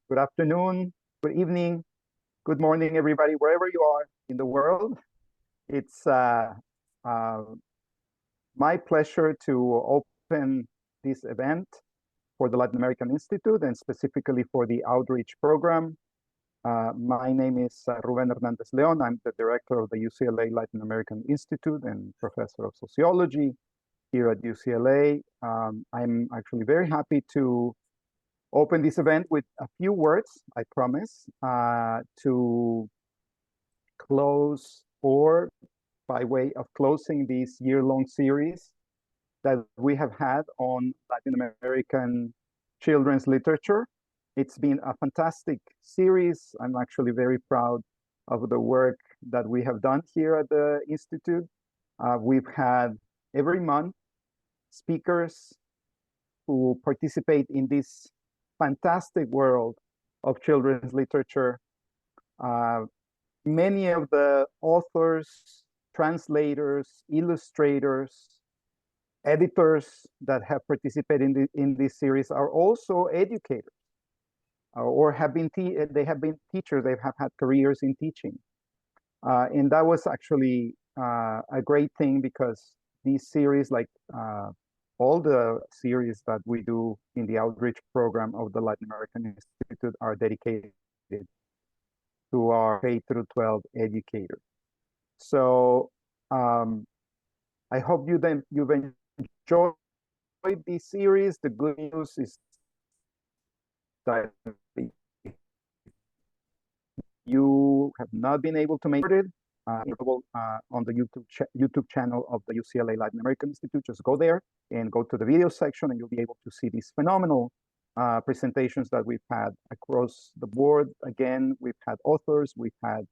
Good afternoon, good evening, good morning, everybody, wherever you are in the world. It's my pleasure to open this event for the Latin American Institute and specifically for the outreach program. My name is Ruben Hernandez Leon. I'm the director of the UCLA Latin American Institute and professor of sociology here at UCLA. I'm actually very happy to open this event with a few words, I promise, to close or by way of closing this year-long series that we have had on Latin American children's literature. It's been a fantastic series. I'm actually very proud of the work that we have done here at the Institute. We've had every month speakers who participate in this fantastic world of children's literature. Many of the authors, translators, illustrators, editors that have participated in this series are also educators or they have been teachers. They have had careers in teaching. And that was actually a great thing because these series, like all the series that we do in the outreach program of the Latin American Institute are dedicated to our K through 12 educators. So I hope you've enjoyed this series. The good news is that you have not been able to make it on the YouTube channel of the UCLA Latin American Institute. Just go there and go to the video section and you'll be able to see these phenomenal presentations that we've had across the board. Again, we've had authors, we've had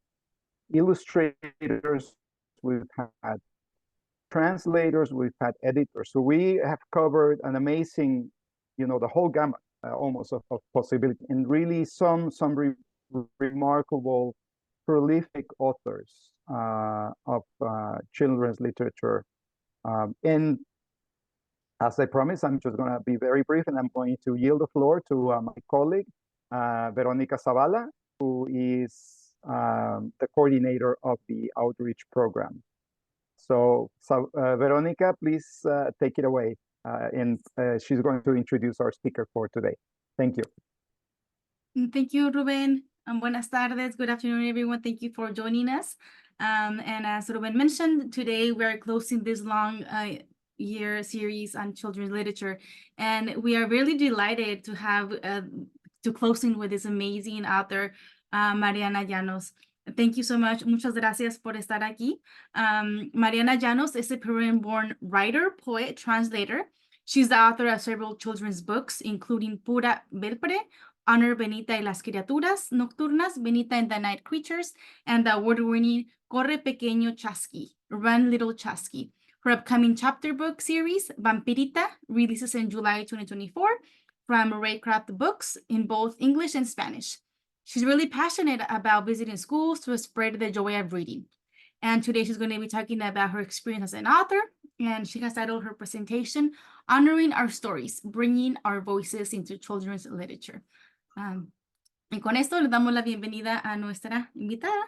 illustrators, we've had translators, we've had editors. So we have covered an amazing, the whole gamut almost of possibility, and really some remarkable, prolific authors of children's literature. And as I promised, I'm just going to be very brief, and I'm going to yield the floor to my colleague, Veronica Zavala, who is the coordinator of the outreach program. So Veronica, please take it away. And she's going to introduce our speaker for today. Thank you. Thank you, Ruben. Buenas tardes. Good afternoon, everyone. Thank you for joining us. And as Ruben mentioned, today we're closing this long year series on children's literature. And we are really delighted to have to closing with this amazing author, Mariana Llanos. Thank you so much. Muchas gracias por estar aquí. Mariana Llanos is a Peruvian-born writer, poet, translator. She's the author of several children's books, including Pura Belpre, Honor Benita y las Criaturas Nocturnas, Benita and the Night Creatures, and the award-winning Corre Pequeño Chasqui, Run Little Chasqui. Her upcoming chapter book series, Vampirita, releases in July 2024 from Raycraft Books in both English and Spanish. She's really passionate about visiting schools to spread the joy of reading. And today she's going to be talking about her experience as an author, and she has titled her presentation, Honoring Our Stories, Bringing Our Voices into Children's Literature. Y con esto le damos la bienvenida a nuestra invitada.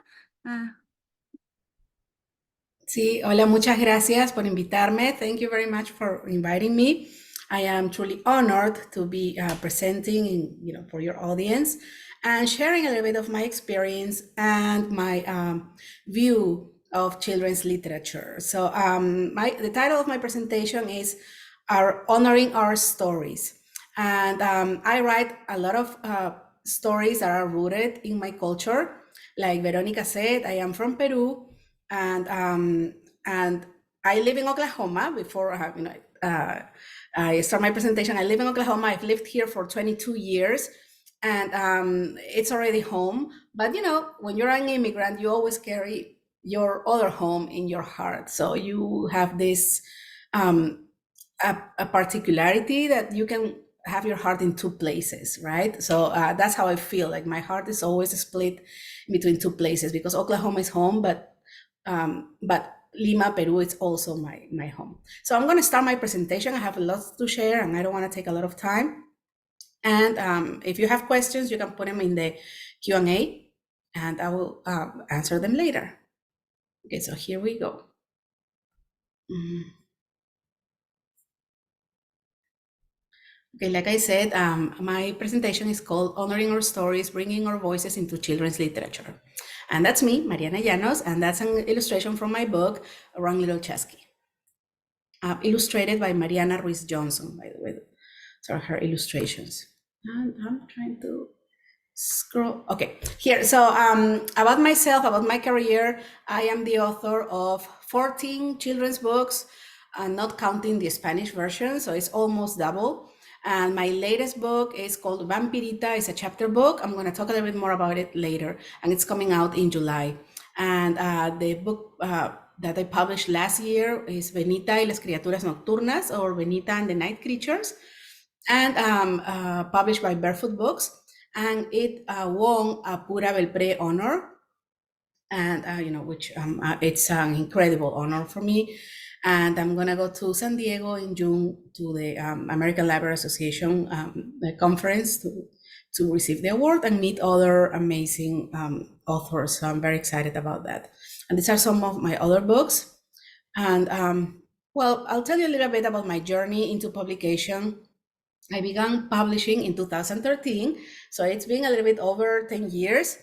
Sí, hola, muchas gracias por invitarme. Thank you very much for inviting me. I am truly honored to be presenting for your audience and sharing a little bit of my experience and my view of children's literature. So the title of my presentation is Honoring Our Stories. And I write a lot of stories that are rooted in my culture. Like Veronica said, I am from Peru, and I live in Oklahoma. Before I start my presentation, I live in Oklahoma. I've lived here for 22 years, and it's already home. But when you're an immigrant, you always carry your other home in your heart. So you have this a particularity that you can have your heart in two places, right? So that's how I feel. Like my heart is always split between two places because Oklahoma is home, but Lima, Peru is also my home. So I'm going to start my presentation. I have a lot to share and I don't want to take a lot of time. And if you have questions, you can put them in the Q&A, and I will answer them later. Okay, so here we go. Okay, like I said, my presentation is called Honoring Our Stories, Bringing Our Voices into Children's Literature. And that's me, Mariana Llanos, and that's an illustration from my book, Wrong Little Chesky. Illustrated by Mariana Ruiz Johnson, by the way. So her illustrations. And I'm trying to scroll. Okay, here. So about myself, about my career, I am the author of 14 children's books, not counting the Spanish version, so it's almost double. And my latest book is called Vampirita. It's a chapter book. I'm going to talk a little bit more about it later, and it's coming out in July. And the book that I published last year is Benita y las criaturas nocturnas, or Benita and the Night Creatures, and published by Barefoot Books. And it won a Pura Belpré honor, and which it's an incredible honor for me. And I'm gonna go to San Diego in June to the American Library Association conference to receive the award and meet other amazing authors. So I'm very excited about that. And these are some of my other books. And well, I'll tell you a little bit about my journey into publication. I began publishing in 2013, so it's been a little bit over 10 years.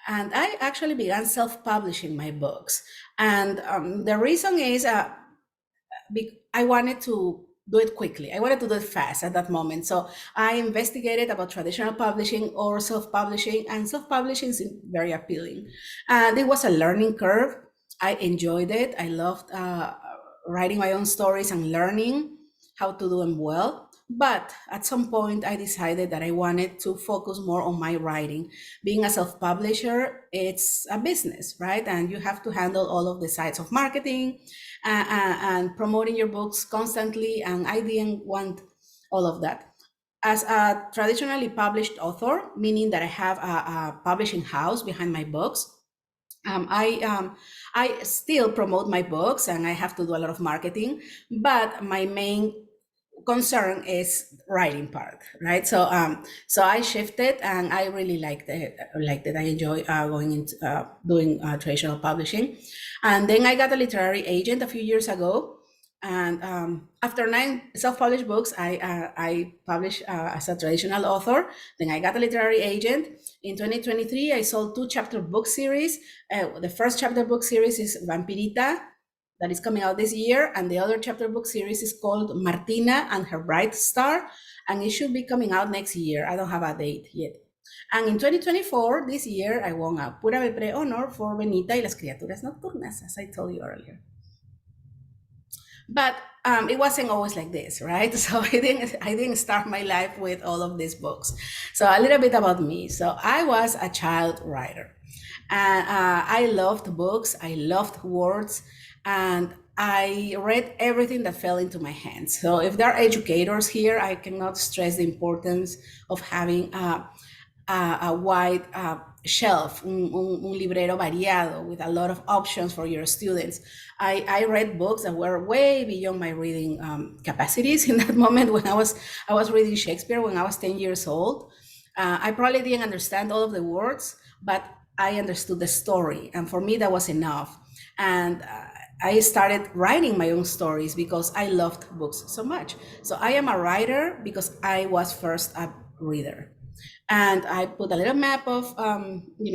And I actually began self-publishing my books. And the reason is I wanted to do it quickly. I wanted to do it fast at that moment. So I investigated about traditional publishing or self-publishing, and self-publishing is very appealing. And it was a learning curve. I enjoyed it. I loved writing my own stories and learning how to do them well. But at some point, I decided that I wanted to focus more on my writing. Being a self-publisher, it's a business, right? And you have to handle all of the sides of marketing and promoting your books constantly. And I didn't want all of that. As a traditionally published author, meaning that I have a publishing house behind my books, I still promote my books and I have to do a lot of marketing, but my main concern is writing part, right? So I shifted, and I really liked it. I enjoy going into doing traditional publishing. And then I got a literary agent a few years ago, and after 9 self-published books, I published as a traditional author. Then I got a literary agent. In 2023, I sold 2 chapter book series. The first chapter book series is Vampirita, that is coming out this year, and the other chapter book series is called Martina and Her Bright Star, and it should be coming out next year. I don't have a date yet. And in 2024, this year, I won a Pura Belpré honor for Benita y las criaturas nocturnas, as I told you earlier. But it wasn't always like this, right? So I didn't start my life with all of these books. So a little bit about me. So I was a child writer, and I loved books. I loved words. And I read everything that fell into my hands. So if there are educators here, I cannot stress the importance of having a wide shelf, un librero variado with a lot of options for your students. I read books that were way beyond my reading capacities in that moment. When I was reading Shakespeare when I was 10 years old. I probably didn't understand all of the words, but I understood the story. And for me, that was enough. And I started writing my own stories because I loved books so much. So I am a writer because I was first a reader. And I put a little map of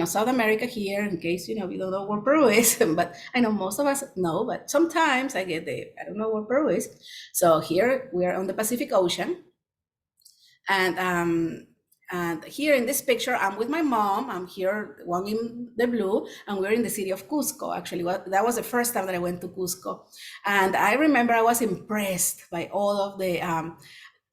South America here in case we don't know where Peru is, but I know most of us know, but sometimes I don't know where Peru is. So here we are on the Pacific Ocean. And here in this picture, I'm with my mom. I'm here, one in the blue, and we're in the city of Cusco. Actually, that was the first time that I went to Cusco. And I remember I was impressed by all of the,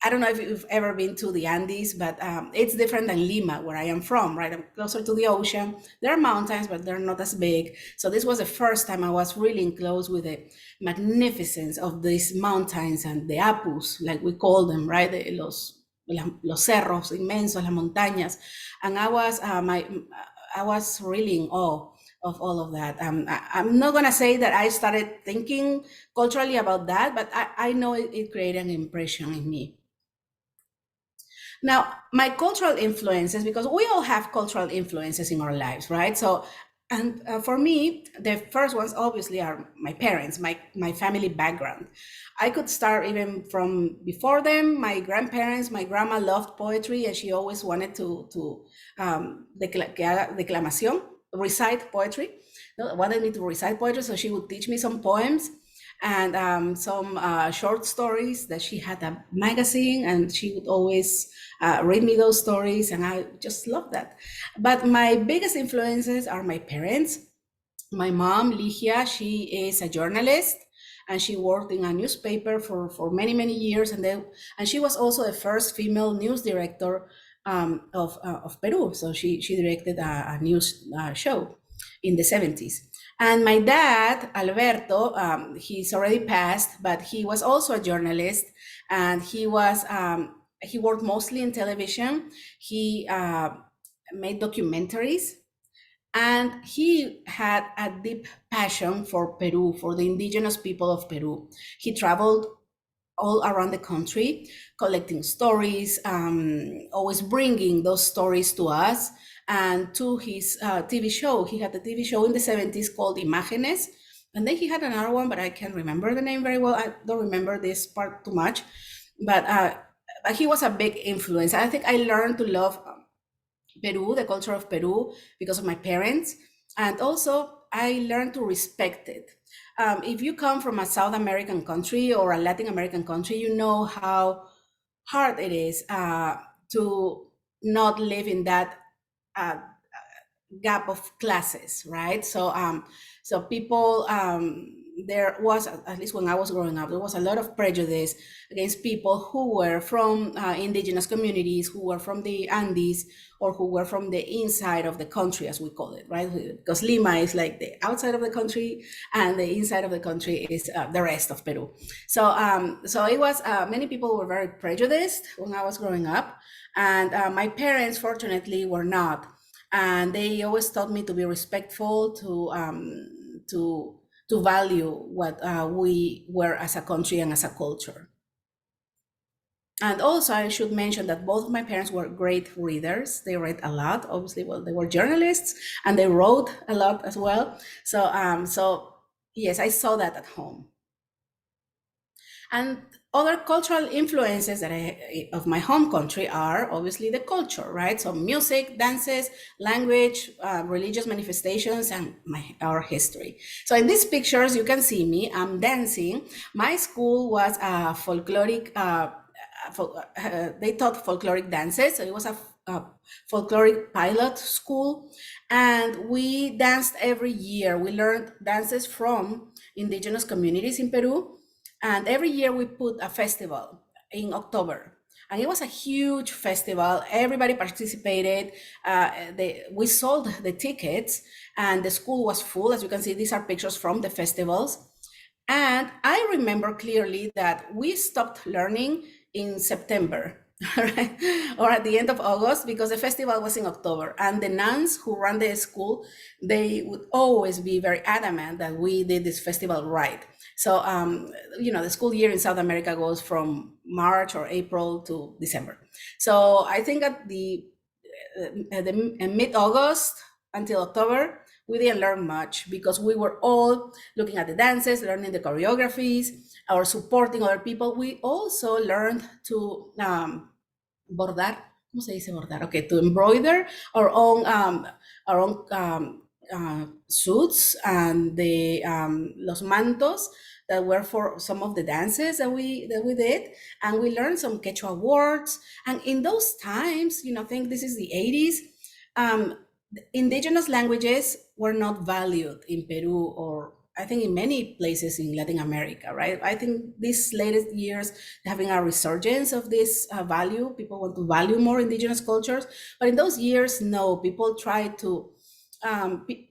I don't know if you've ever been to the Andes, but it's different than Lima, where I am from, right? I'm closer to the ocean. There are mountains, but they're not as big. So this was the first time I was really enclosed with the magnificence of these mountains and the apus, like we call them, right? Los cerros inmensos, las montañas, and I was really in awe of all of that. I'm not gonna say that I started thinking culturally about that, but I know it created an impression in me. Now, my cultural influences, because we all have cultural influences in our lives, right? So, and for me, the first ones obviously are my parents, my family background. I could start even from before them. My grandparents, my grandma loved poetry, and she always wanted to declamación, recite poetry. Wanted me to recite poetry, so she would teach me some poems and some short stories that she had a magazine, and she would always read me those stories, and I just love that. But my biggest influences are my parents. My mom, Ligia, she is a journalist, and she worked in a newspaper for many, many years, and she was also the first female news director of Peru. So she directed a news show in the 70s. And my dad, Alberto, he's already passed, but he was also a journalist, and he worked mostly in television. He made documentaries, and he had a deep passion for Peru, for the indigenous people of Peru. He traveled all around the country, collecting stories, always bringing those stories to us and to his TV show. He had a TV show in the 70s called Imágenes, and then he had another one, but I can't remember the name very well. I don't remember this part too much, but he was a big influence. I think I learned to love Peru, the culture of Peru, because of my parents, and also I learned to respect it. If you come from a South American country or a Latin American country, you know how hard it is to not live in that gap of classes, right? So people, there was, at least when I was growing up, there was a lot of prejudice against people who were from indigenous communities, who were from the Andes, or who were from the inside of the country, as we call it, right? Because Lima is like the outside of the country, and the inside of the country is the rest of Peru. So it was, many people were very prejudiced when I was growing up, and my parents, fortunately, were not. And they always taught me to be respectful, to value what we were as a country and as a culture. And also, I should mention that both of my parents were great readers. They read a lot, obviously. Well, they were journalists, and they wrote a lot as well. So yes, I saw that at home. And other cultural influences that of my home country are obviously the culture, right? So music, dances, language, religious manifestations, and our history. So in these pictures, you can see me, I'm dancing. My school was a folkloric, they taught folkloric dances. So it was a folkloric pilot school, and we danced every year. We learned dances from indigenous communities in Peru. And every year we put a festival in October, and it was a huge festival. Everybody participated. We sold the tickets, and the school was full. As you can see, these are pictures from the festivals. And I remember clearly that we stopped learning in September, right? Or at the end of August, because the festival was in October. And the nuns who run the school, they would always be very adamant that we did this festival right. So, the school year in South America goes from March or April to December. So I think at the mid-August until October, we didn't learn much, because we were all looking at the dances, learning the choreographies, or supporting other people. We also learned to bordar. ¿Cómo se dice bordar? Okay, to embroider our own suits and the los mantos that were for some of the dances that we did, and we learned some Quechua words. And in those times, I think this is the 80s, indigenous languages were not valued in Peru, or I think in many places in Latin America, right? I think these latest years, having a resurgence of this value, people want to value more indigenous cultures. But in those years, no, people tried to,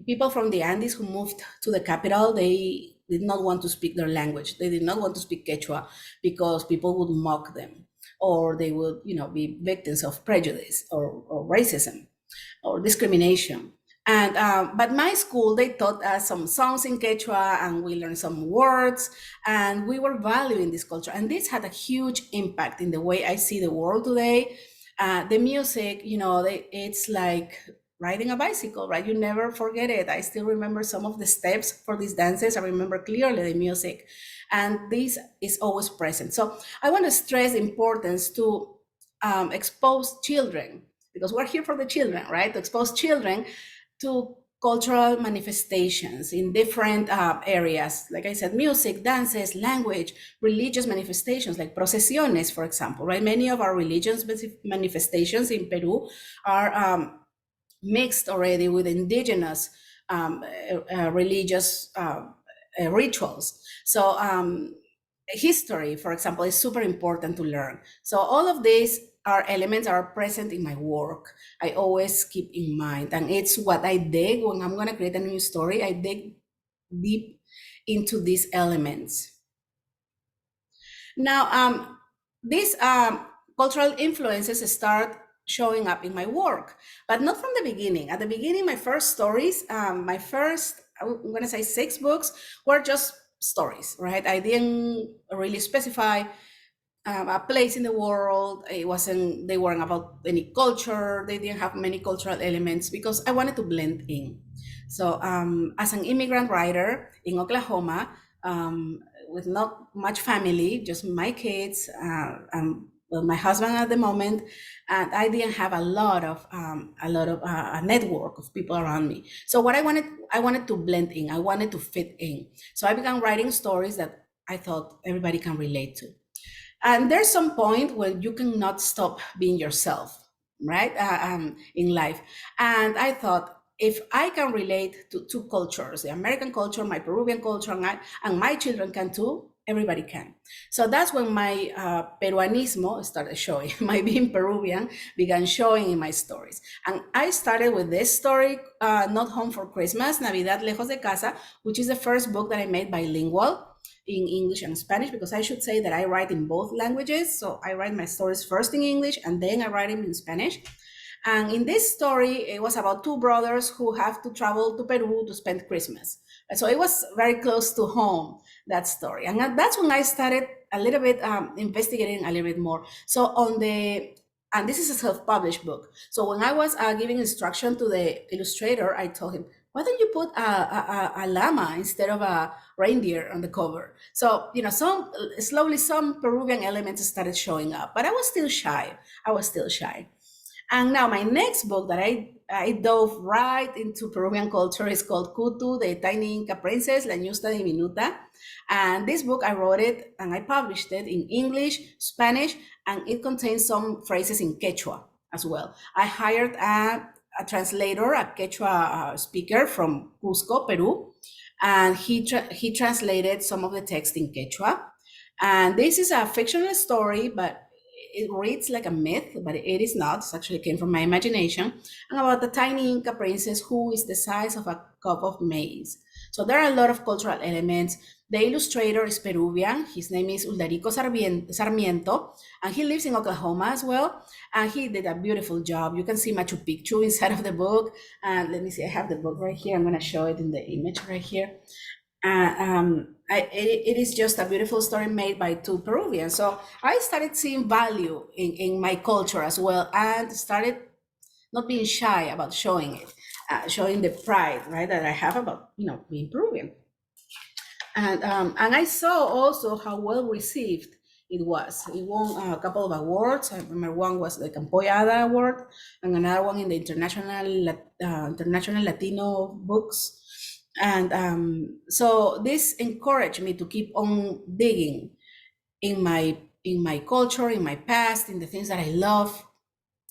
people from the Andes who moved to the capital, they did not want to speak their language. They did not want to speak Quechua, because people would mock them, or they would, be victims of prejudice or racism or discrimination. And but my school, they taught us some songs in Quechua, and we learned some words, and we were valuing this culture. And this had a huge impact in the way I see the world today, The music, it's like riding a bicycle, right? You never forget it. I still remember some of the steps for these dances. I remember clearly the music, and this is always present. So I want to stress the importance to expose children, because we're here for the children, right? To expose children to cultural manifestations in different areas. Like I said, music, dances, language, religious manifestations like procesiones, for example, right? Many of our religious manifestations in Peru are mixed already with indigenous religious rituals. So history, for example, is super important to learn. So all of these are elements are present in my work. I always keep in mind, and it's what I dig when I'm going to create a new story. I dig deep into these elements. Now, these cultural influences start showing up in my work, but not from the beginning. At the beginning, my first stories, I'm going to say 6 books, were just stories, right? I didn't really specify a place in the world. They weren't about any culture. They didn't have many cultural elements because I wanted to blend in. So as an immigrant writer in Oklahoma, with not much family, just my kids, and my husband at the moment, and I didn't have a lot of a network of people around me. So what I wanted to blend in. I wanted to fit in. So I began writing stories that I thought everybody can relate to. And there's some point where you cannot stop being yourself, right? In life. And I thought, if I can relate to 2 cultures, the American culture, my Peruvian culture, and my children can too, everybody can. So that's when my Peruanismo started showing. My being Peruvian began showing in my stories. And I started with this story, Not Home for Christmas, Navidad Lejos de Casa, which is the first book that I made bilingual in English and Spanish, because I should say that I write in both languages. So I write my stories first in English and then I write them in Spanish. And in this story, it was about 2 brothers who have to travel to Peru to spend Christmas. So it was very close to home, that story. And that's when I started a little bit investigating a little bit more. So and this is a self-published book. So when I was giving instruction to the illustrator, I told him, why don't you put a llama instead of a reindeer on the cover? So, slowly some Peruvian elements started showing up, but I was still shy. And now my next book that I dove right into Peruvian culture is called Kutu, the Tiny Inca Princess, La Ñusta Diminuta. And this book, I wrote it and I published it in English, Spanish, and it contains some phrases in Quechua as well. I hired a translator, a Quechua speaker from Cusco, Peru, and he translated some of the text in Quechua. And this is a fictional story, but it reads like a myth, but it is not. It actually came from my imagination, and about the tiny Inca princess who is the size of a cup of maize. So there are a lot of cultural elements. The illustrator is Peruvian. His name is Uldarico Sarmiento, and he lives in Oklahoma as well. And he did a beautiful job. You can see Machu Picchu inside of the book. And let me see, I have the book right here. I'm going to show it in the image right here. It is just a beautiful story made by 2 Peruvians. So I started seeing value in my culture as well, and started not being shy about showing it, showing the pride, right, that I have about being Peruvian. And I saw also how well received it was. It won a couple of awards. I remember one was the Campoyada Award, and another one in the International Latino Books. And so this encouraged me to keep on digging in my culture, in my past, in the things that I love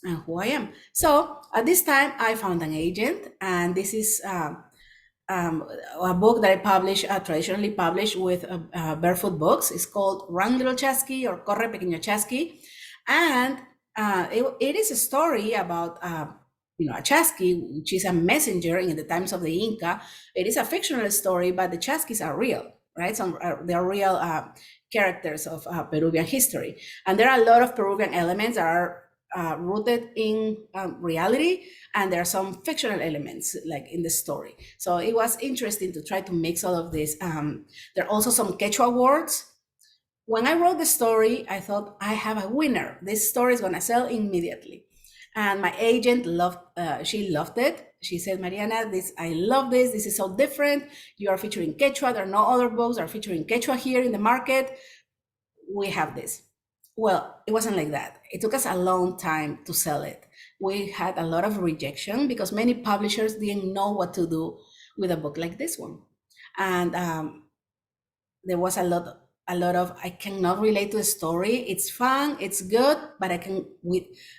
and who I am. So at this time, I found an agent, and this is a book that I traditionally published with Barefoot Books. It's called Run Little Chasqui, or Corre Pequeño Chasqui, and it is a story about a chasqui, which is a messenger in the times of the Inca. It is a fictional story, but the chasquis are real, right? They are real characters of Peruvian history. And there are a lot of Peruvian elements that are rooted in reality, and there are some fictional elements like in the story. So it was interesting to try to mix all of this. There are also some Quechua words when I wrote the story, I thought I have a winner. This story is gonna sell immediately. And my agent she loved it. She said, Mariana, I love this. This is so different. You are featuring Quechua. There are no other books that are featuring Quechua here in the market. We have this. Well, it wasn't like that. It took us a long time to sell it. We had a lot of rejection because many publishers didn't know what to do with a book like this one. And there was a lot of, I cannot relate to the story. It's fun, it's good, but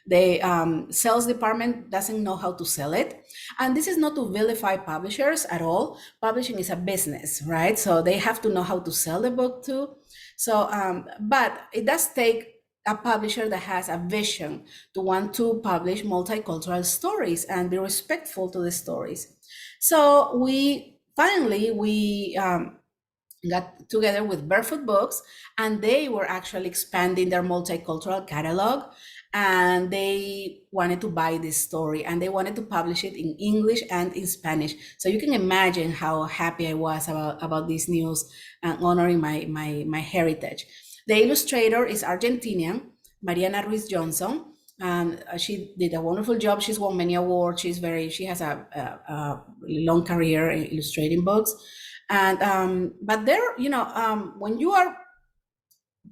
the sales department doesn't know how to sell it. And this is not to vilify publishers at all. Publishing is a business, right? So they have to know how to sell the book too. So, but it does take a publisher that has a vision to want to publish multicultural stories and be respectful to the stories. So we got together with Barefoot Books, and they were actually expanding their multicultural catalog, and they wanted to buy this story, and they wanted to publish it in English and in Spanish. So you can imagine how happy I was about this news and honoring my heritage. The illustrator is Argentinian, Mariana Llanos, and she did a wonderful job. She's won many awards. She has a long career in illustrating books. And but there, when you are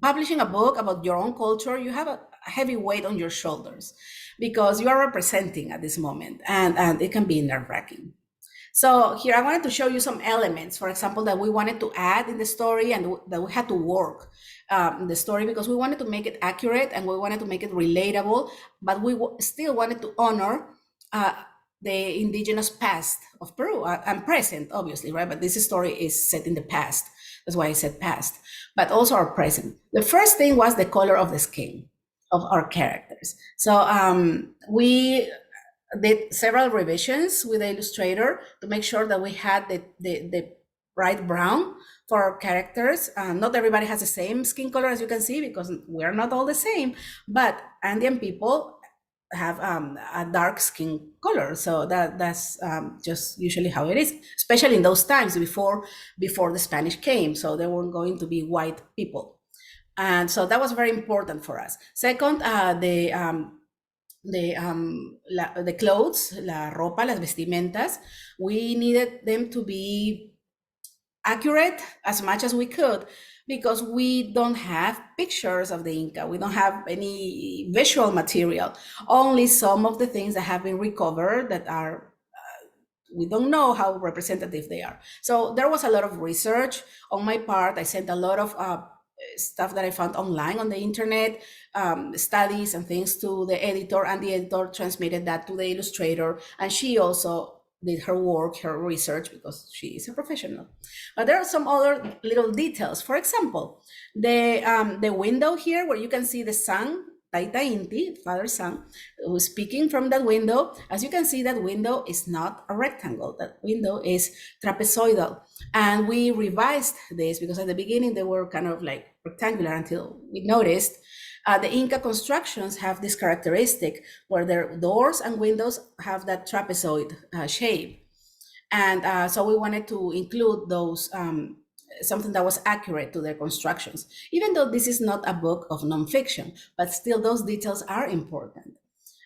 publishing a book about your own culture, you have a heavy weight on your shoulders because you are representing at this moment, and it can be nerve-wracking. So here I wanted to show you some elements, for example, that we wanted to add in the story and that we had to work in the story because we wanted to make it accurate and we wanted to make it relatable, but we still wanted to honor the indigenous past of Peru and present, obviously, right? But this story is set in the past. That's why I said past, but also our present. The first thing was the color of the skin of our characters. So we did several revisions with the illustrator to make sure that we had the bright brown for our characters. Not everybody has the same skin color, as you can see, because we're not all the same, but Andean people have a dark skin color. So that's just usually how it is, especially in those times before the Spanish came. So there weren't going to be white people. And so that was very important for us. Second, the clothes, la ropa, las vestimentas, we needed them to be accurate as much as we could because we don't have pictures of the Inca. We don't have any visual material, only some of the things that have been recovered that are, we don't know how representative they are. So there was a lot of research on my part. I sent a lot of stuff that I found online on the internet, studies and things to the editor, and the editor transmitted that to the illustrator. And she also did her work, her research, because she is a professional. But there are some other little details. For example, the window here where you can see the sun, Taita Inti, father's son, who's speaking from that window. As you can see, that window is not a rectangle. That window is trapezoidal. And we revised this because at the beginning they were kind of like rectangular until we noticed the Inca constructions have this characteristic where their doors and windows have that trapezoid shape. And so we wanted to include those, something that was accurate to their constructions, even though this is not a book of nonfiction, but still those details are important.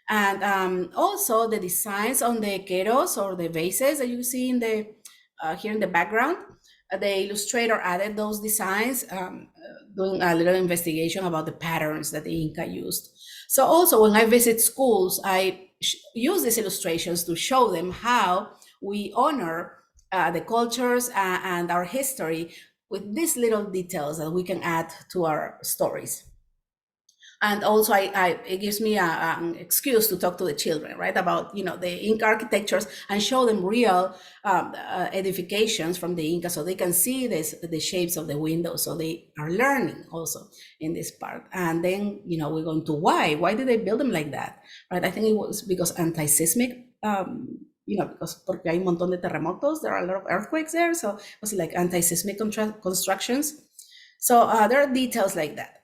And also the designs on the queros or the vases that you see in the here in the background, the illustrator added those designs, doing a little investigation about the patterns that the Inca used. So also when I visit schools, I use these illustrations to show them how we honor the cultures and our history with these little details that we can add to our stories. And also it gives me an excuse to talk to the children, right, about the Inca architectures and show them real edifications from the Inca so they can see the shapes of the windows. So they are learning also in this part. And then, we're going to why did they build them like that, right? I think it was because anti-seismic, because porque hay un montón de terremotos, there are a lot of earthquakes there. So it was like anti-seismic constructions. So there are details like that.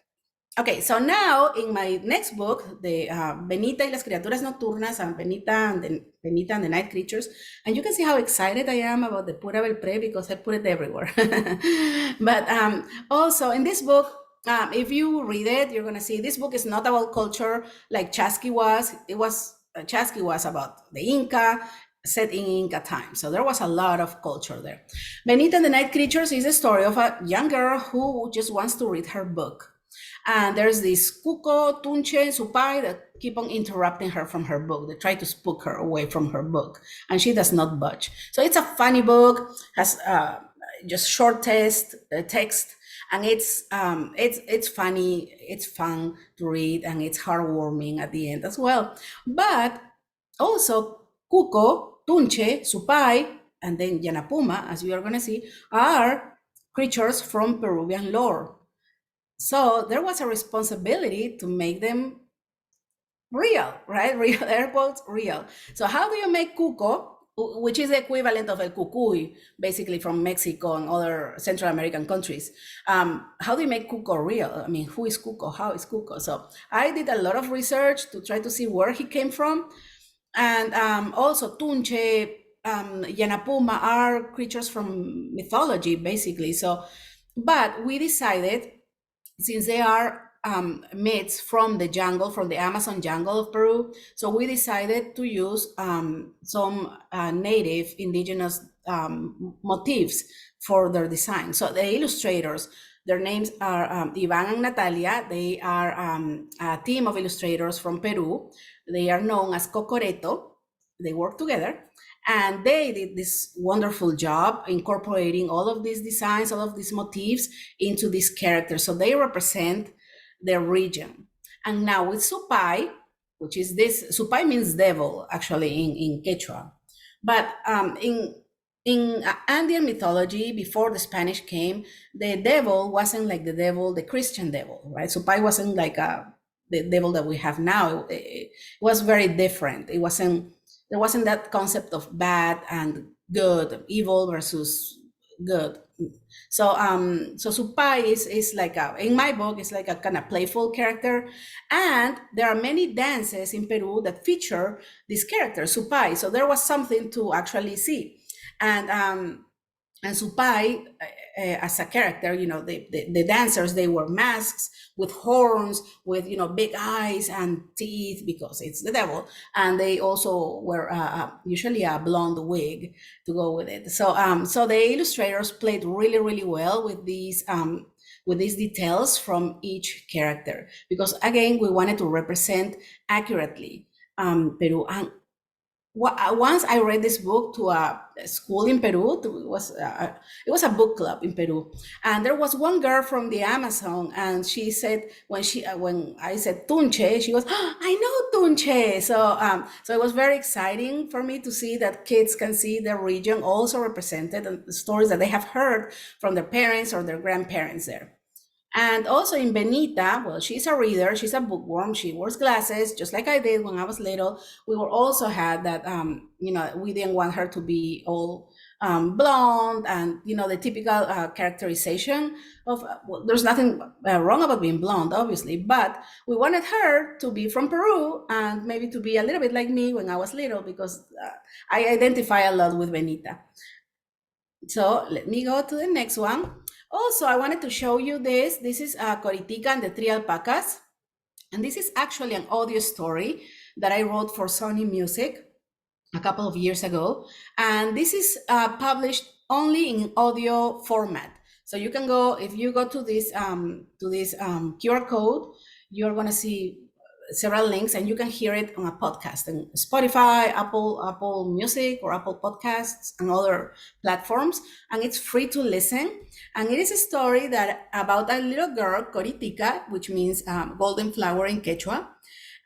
Okay, so now in my next book, the Benita y las criaturas nocturnas, and Benita and the night creatures, and you can see how excited I am about the Pura Belpre because I put it everywhere. But also in this book, if you read it, you're gonna see this book is not about culture like Chasqui was. Chasqui was about the Inca, set in Inca time. So there was a lot of culture there. Benita and the Night Creatures is a story of a young girl who just wants to read her book. And there's this Cuco, Tunche, Supai that keep on interrupting her from her book. They try to spook her away from her book, and she does not budge. So it's a funny book, has just short text, and it's funny, it's fun to read, and it's heartwarming at the end as well. But also Cuco, Tunche, Supai, and then Yanapuma, as we are going to see, are creatures from Peruvian lore. So there was a responsibility to make them real, right? Real, air quotes, real. So how do you make Cuco, which is the equivalent of El Cucuy, basically from Mexico and other Central American countries? How do you make Cuco real? I mean, who is Cuco? How is Cuco? So I did a lot of research to try to see where he came from. And also Tunche, Yanapuma are creatures from mythology, basically. So, but we decided, since they are myths from the jungle, from the Amazon jungle of Peru, so we decided to use some native indigenous motifs for their design. So the illustrators, their names are Ivan and Natalia. They are a team of illustrators from Peru. They are known as Cocoreto. They work together. And they did this wonderful job incorporating all of these designs, all of these motifs into these characters. So they represent their region. And now with Supai, which is this, Supai means devil, actually, in Quechua. But in Andean mythology, before the Spanish came, the devil wasn't like the devil, the Christian devil, right? Supai wasn't like the devil that we have now. It was very different. There wasn't that concept of bad and good, evil versus good. So Supai is like in my book, it's like a kind of playful character. And there are many dances in Peru that feature this character, Supai. So there was something to actually see. And Supai, as a character, the dancers, they wore masks with horns, with, big eyes and teeth, because it's the devil. And they also wear usually a blonde wig to go with it. So the illustrators played really, really well with these details from each character, because again, we wanted to represent accurately Peru. And once I read this book to a school in Peru. It was a book club in Peru, and there was one girl from the Amazon, and she said, when I said Tunche, she goes, "Oh, I know Tunche." So it was very exciting for me to see that kids can see their region also represented, and the stories that they have heard from their parents or their grandparents there. And also in Benita, well, she's a reader, she's a bookworm, she wears glasses, just like I did when I was little. We were also had that, we didn't want her to be all blonde and, the typical characterization of, there's nothing wrong about being blonde, obviously, but we wanted her to be from Peru and maybe to be a little bit like me when I was little, because I identify a lot with Benita. So let me go to the next one. Also, I wanted to show you this. This is Coritica and the Three Alpacas. And this is actually an audio story that I wrote for Sony Music a couple of years ago. And this is published only in audio format. So you can go, if you go to this QR code, you're going to see several links, and you can hear it on a podcast and Spotify, Apple Music, or Apple Podcasts, and other platforms. And it's free to listen. And it is a story about a little girl, Coritica, which means golden flower in Quechua.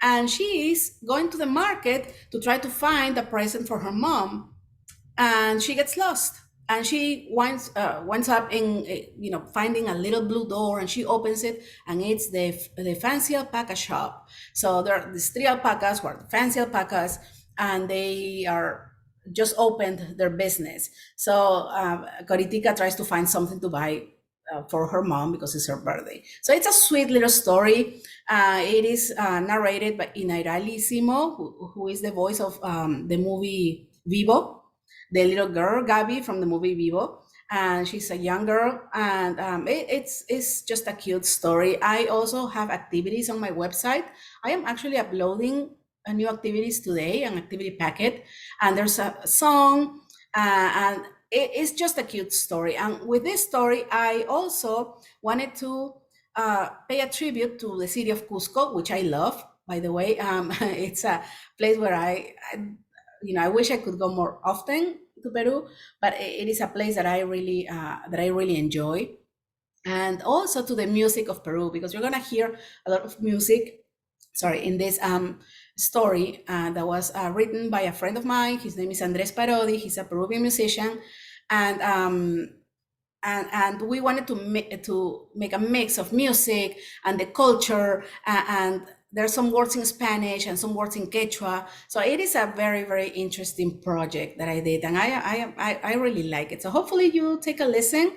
And she is going to the market to try to find a present for her mom. And she gets lost. And she winds up in, finding a little blue door, and she opens it, and it's the fancy alpaca shop. So there are these three alpacas who are the fancy alpacas, and they are just opened their business. So Coritica tries to find something to buy for her mom because it's her birthday. So it's a sweet little story. It is narrated by Inairali Simo, who is the voice of the movie Vivo, the little girl, Gabi, from the movie Vivo. and she's a young girl, and it's just a cute story. I also have activities on my website. I am actually uploading new activities today, an activity packet, and there's a song, and it's just a cute story. And with this story, I also wanted to pay a tribute to the city of Cusco, which I love, by the way. It's a place where I wish I could go more often to Peru, but it is a place that I really enjoy. And also to the music of Peru, because you're gonna hear a lot of music, in this story that was written by a friend of mine. His name is Andres Parodi. He's a Peruvian musician, and we wanted to make a mix of music and the culture, and there's some words in Spanish and some words in Quechua. So it is a very, very interesting project that I did, and I really like it. So hopefully you take a listen,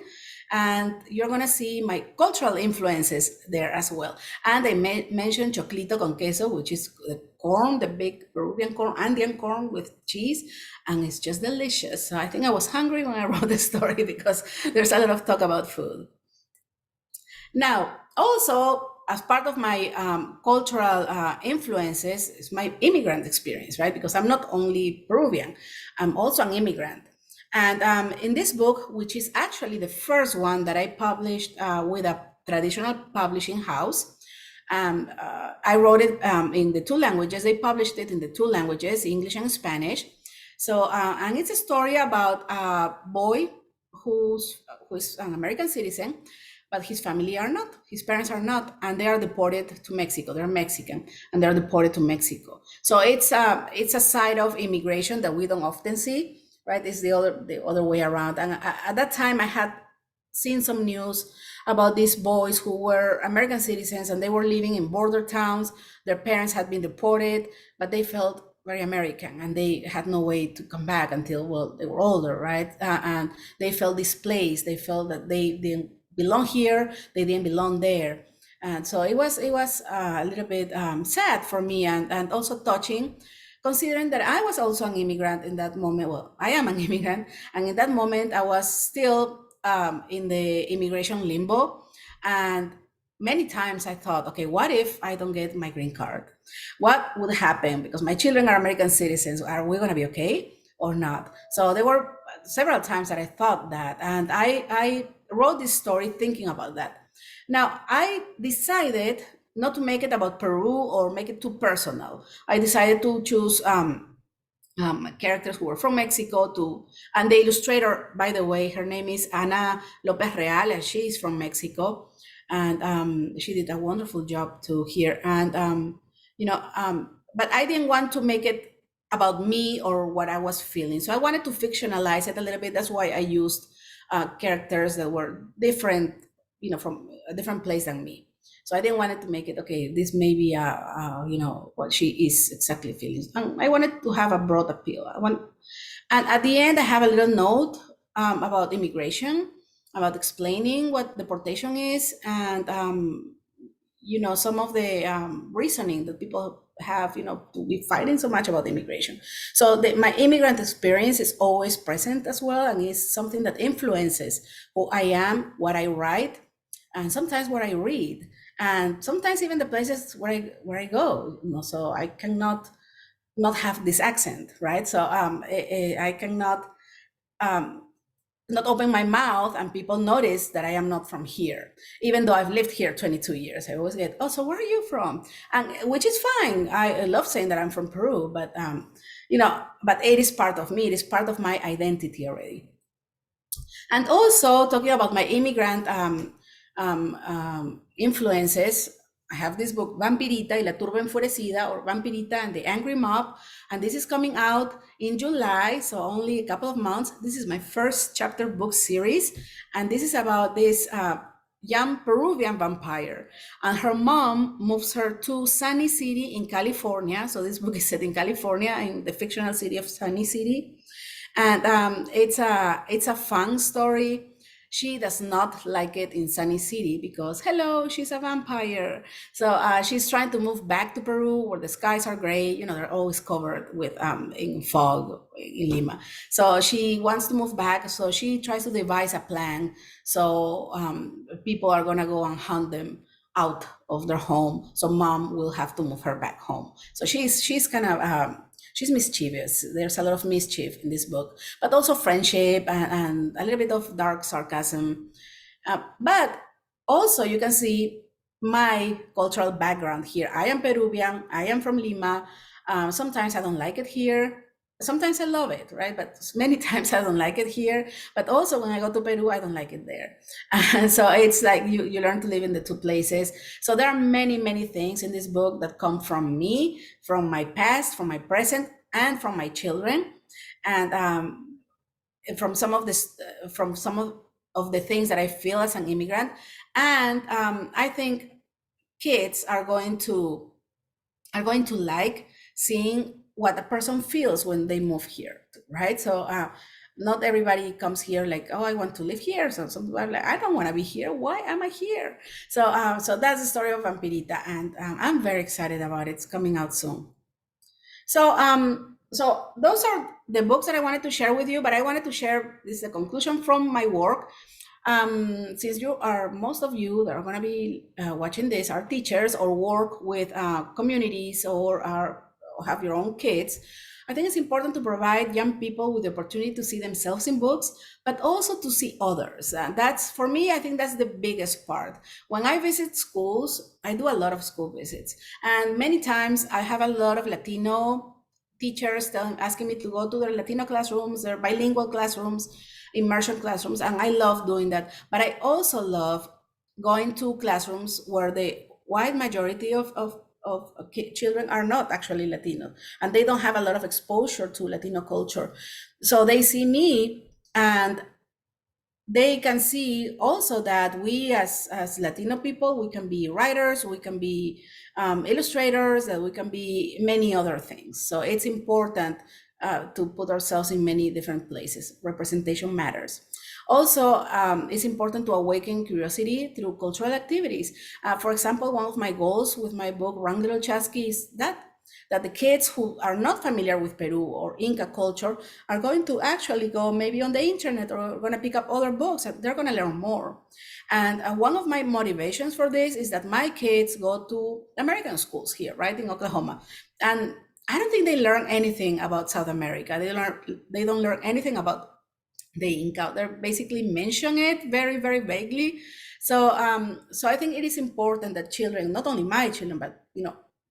and you're gonna see my cultural influences there as well. And I mentioned choclito con queso, which is the corn, the big Peruvian corn, Andean corn with cheese, and it's just delicious. So I think I was hungry when I wrote the story, because there's a lot of talk about food. Now, also, as part of my cultural influences is my immigrant experience, right? Because I'm not only Peruvian, I'm also an immigrant. And in this book, which is actually the first one that I published with a traditional publishing house, I wrote it in the two languages. They published it in the two languages, English and Spanish. So, and it's a story about a boy who's an American citizen, but his family are not, his parents are not, and they are deported to Mexico. They're Mexican, and they're deported to Mexico. So it's a side of immigration that we don't often see, right? It's the other way around. And at that time, I had seen some news about these boys who were American citizens, and they were living in border towns. Their parents had been deported, but they felt very American, and they had no way to come back until, well, they were older, right? And they felt displaced. They felt that they didn't belong here, they didn't belong there. And so it was a little bit sad for me, and also touching, considering that I was also an immigrant in that moment. Well, I am an immigrant, and in that moment I was still in the immigration limbo. And many times I thought, okay, what if I don't get my green card? What would happen? Because my children are American citizens. Are we gonna be okay or not? So there were several times that I thought that, and I wrote this story thinking about that. Now, I decided not to make it about Peru or make it too personal. I decided to choose characters who were from Mexico and the illustrator, by the way, her name is Ana Lopez Real, and she is from Mexico. And she did a wonderful job too here. And, but I didn't want to make it about me or what I was feeling. So I wanted to fictionalize it a little bit. That's why I used characters that were different, from a different place than me. So I didn't want it to make it, okay, this may be, what she is exactly feeling. I wanted to have a broad appeal. And at the end, I have a little note about immigration, about explaining what deportation is, and, some of the reasoning that people have, to be fighting so much about immigration. So my immigrant experience is always present as well, and is something that influences who I am, what I write, and sometimes what I read, and sometimes even the places where I go. So I cannot not have this accent, right? So I cannot not open my mouth and people notice that I am not from here, even though I've lived here 22 years. I always get, oh, so where are you from? And which is fine. I love saying that I'm from Peru, but but it is part of me. It is part of my identity already. And also talking about my immigrant influences, I have this book, Vampirita y la Turba Enfurecida, or Vampirita and the Angry Mob, and this is coming out in July, so only a couple of months. This is my first chapter book series, and this is about this young Peruvian vampire, and her mom moves her to Sunny City in California. So this book is set in California, in the fictional city of Sunny City, and it's a fun story. She does not like it in Sunny City because, hello, she's a vampire. So she's trying to move back to Peru where the skies are gray. You know, they're always covered with in fog in Lima. So she wants to move back. So she tries to devise a plan. So people are going to go and hunt them out of their home. So mom will have to move her back home. So she's kind of she's mischievous. There's a lot of mischief in this book, but also friendship and a little bit of dark sarcasm. But also you can see my cultural background here. I am Peruvian. I am from Lima. Sometimes I don't like it here. Sometimes I love it, right? But many times I don't like it here. But also when I go to Peru, I don't like it there. And so it's like you learn to live in the two places. So there are many, many things in this book that come from me, from my past, from my present, and from my children. And from some of this, from some of the things that I feel as an immigrant. And I think kids are going to like seeing what a person feels when they move here, right? So not everybody comes here like, oh, I want to live here. So some people are like, I don't want to be here. Why am I here? So so that's the story of Vampirita, and I'm very excited about it. It's coming out soon. So those are the books that I wanted to share with you, but I wanted to share, this is the conclusion from my work. Since most of you that are going to be watching this are teachers or work with communities or have your own kids, I think it's important to provide young people with the opportunity to see themselves in books, but also to see others. That's, for me, I think that's the biggest part. When I visit schools, I do a lot of school visits, and many times I have a lot of Latino teachers asking me to go to their Latino classrooms, their bilingual classrooms, immersion classrooms, and I love doing that. But I also love going to classrooms where the wide majority of children are not actually Latino, and they don't have a lot of exposure to Latino culture. So they see me, and they can see also that we as Latino people, we can be writers, we can be illustrators, that we can be many other things. So it's important to put ourselves in many different places. Representation matters. Also, it's important to awaken curiosity through cultural activities. For example, one of my goals with my book, Run Little Chasqui, is that the kids who are not familiar with Peru or Inca culture are going to actually go maybe on the internet or going to pick up other books, and they're going to learn more. And one of my motivations for this is that my kids go to American schools here, right, in Oklahoma. And I don't think they learn anything about South America. They don't learn anything about the Inca. They basically mention it very, very vaguely. So so I think it is important that children, not only my children, but